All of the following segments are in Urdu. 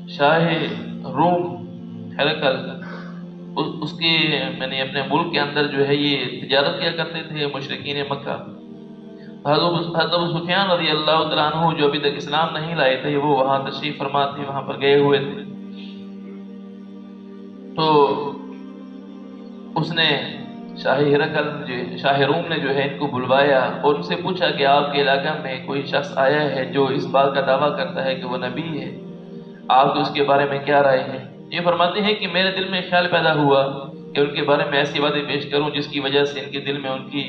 شاہ روم ہرقل اس کے اپنے ملک کے اندر جو ہے یہ تجارت کیا کرتے تھے مشرکین مکہ۔ حضرت ابو سفیان رضی اللہ تعالیٰ عنہ جو ابھی تک اسلام نہیں لائے تھے وہ وہاں تشریف فرما تھے، وہاں پر گئے ہوئے تھے۔ تو اس نے شاہ روم نے جو ہے ان کو بلوایا اور ان سے پوچھا کہ آپ کے علاقہ میں کوئی شخص آیا ہے جو اس بات کا دعویٰ کرتا ہے کہ وہ نبی ہے، آپ اس کے بارے میں کیا رائے ہے؟ یہ فرماتے ہیں کہ میرے دل میں خیال پیدا ہوا کہ ان کے بارے میں ایسی باتیں پیش کروں جس کی وجہ سے ان کے دل میں ان کی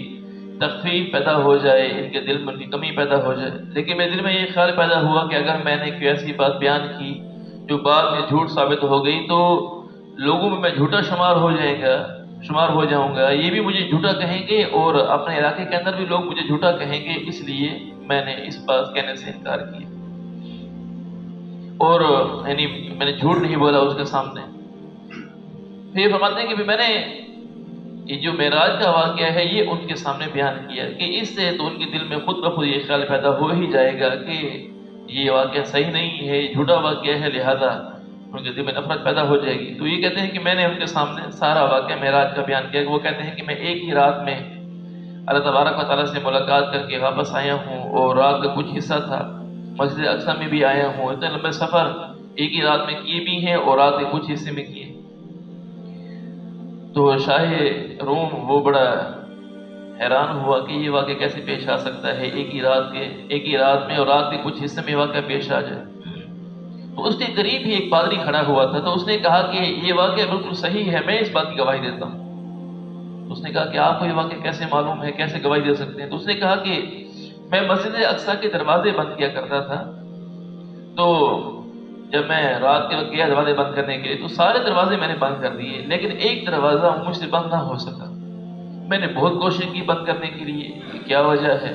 تخفیف پیدا ہو جائے، ان کے دل میں ان کی کمی پیدا ہو جائے۔ لیکن میرے دل میں یہ خیال پیدا ہوا کہ اگر میں نے کوئی ایسی بات بیان کی جو بعد میں جھوٹ ثابت ہو گئی تو لوگوں میں جھوٹا شمار ہو جاؤں گا، یہ بھی مجھے جھوٹا کہیں گے اور اپنے علاقے کے اندر بھی لوگ مجھے جھوٹا کہیں گے، اس لیے میں نے اس بات کہنے سے انکار کیا اور میں نے جھوٹ نہیں بولا اس کے سامنے۔ پھر فرماتے ہیں کہ میں نے یہ جو معراج کا واقعہ ہے یہ ان کے سامنے بیان کیا کہ اس سے تو ان کے دل میں خود بخود یہ خیال پیدا ہو ہی جائے گا کہ یہ واقعہ صحیح نہیں ہے، جھوٹا واقعہ ہے، لہذا ان کے دل میں نفرت پیدا ہو جائے گی۔ تو یہ کہتے ہیں کہ میں نے ان کے سامنے سارا واقعہ معراج کا بیان کیا کہ وہ کہتے ہیں کہ میں ایک ہی رات میں اللہ تبارک و تعالیٰ سے ملاقات کر کے واپس آیا ہوں اور رات کا کچھ حصہ تھا مسجد اقصی میں بھی آیا ہوں، اتنے لمبے سفر ایک ہی رات میں کیے بھی ہیں اور رات کے کچھ حصے میں کیے۔ تو شاہ روم وہ بڑا حیران ہوا کہ یہ واقعہ کیسے پیش آ سکتا ہے، ایک ہی رات میں اور رات کے کچھ حصے میں واقعہ پیش آ جائے۔ تو اس کے قریب ہی ایک پادری کھڑا ہوا تھا، تو اس نے کہا کہ یہ واقعہ بالکل صحیح ہے، میں اس بات کی گواہی دیتا ہوں۔ تو اس نے کہا کہ آپ کو یہ واقعہ کیسے معلوم ہے، کیسے گواہی دے سکتے ہیں؟ تو اس نے کہا کہ میں مسجد اقصی کے دروازے بند کیا کرتا تھا، تو جب میں رات کے وقت گیا دروازے بند کرنے کے لیے تو سارے دروازے میں نے بند کر دیے، لیکن ایک دروازہ مجھ سے بند نہ ہو سکا۔ میں نے بہت کوشش کی بند کرنے کے لیے کہ کیا وجہ ہے،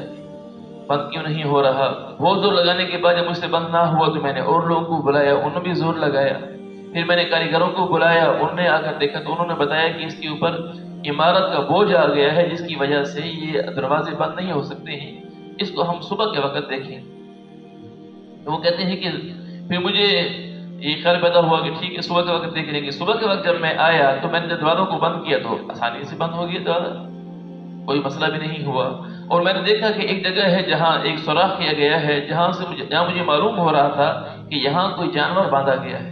بند کیوں نہیں ہو رہا۔ بہت زور لگانے کے بعد جب مجھ سے بند نہ ہوا تو میں نے اور لوگوں کو بلایا، انہوں نے بھی زور لگایا۔ پھر میں نے کاریگروں کو بلایا، انہوں نے آ کر دیکھا تو انہوں نے بتایا کہ اس کے اوپر عمارت کا بوجھ آ گیا ہے جس کی وجہ سے یہ دروازے بند نہیں ہو سکتے ہیں، اس کو ہم صبح کے وقت دیکھیں۔ تو وہ کہتے ہیں کہ پھر مجھے یہ خیال پیدا ہوا کہ ٹھیک ہے صبح کے وقت دیکھ لیں گے۔ صبح کے وقت جب میں آیا تو میں نے دروازوں کو بند کیا تو آسانی سے بند ہو گیا دروازہ، کوئی مسئلہ بھی نہیں ہوا۔ اور میں نے دیکھا کہ ایک جگہ ہے جہاں ایک سوراخ کیا گیا ہے جہاں مجھے معلوم ہو رہا تھا کہ یہاں کوئی جانور باندھا گیا ہے،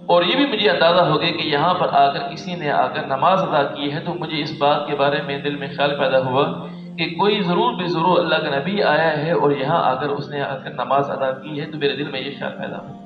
اور یہ بھی مجھے اندازہ ہو گیا کہ یہاں پر آ کر کسی نے آ کر نماز ادا کی ہے۔ تو مجھے اس بات کے بارے میں دل میں خیال پیدا ہوا کہ کوئی ضرور بھی ضرور اللہ کا نبی آیا ہے اور یہاں آ کر اس نے آ کر نماز ادا کی ہے، تو میرے دل میں یہ خیال پیدا ہوا۔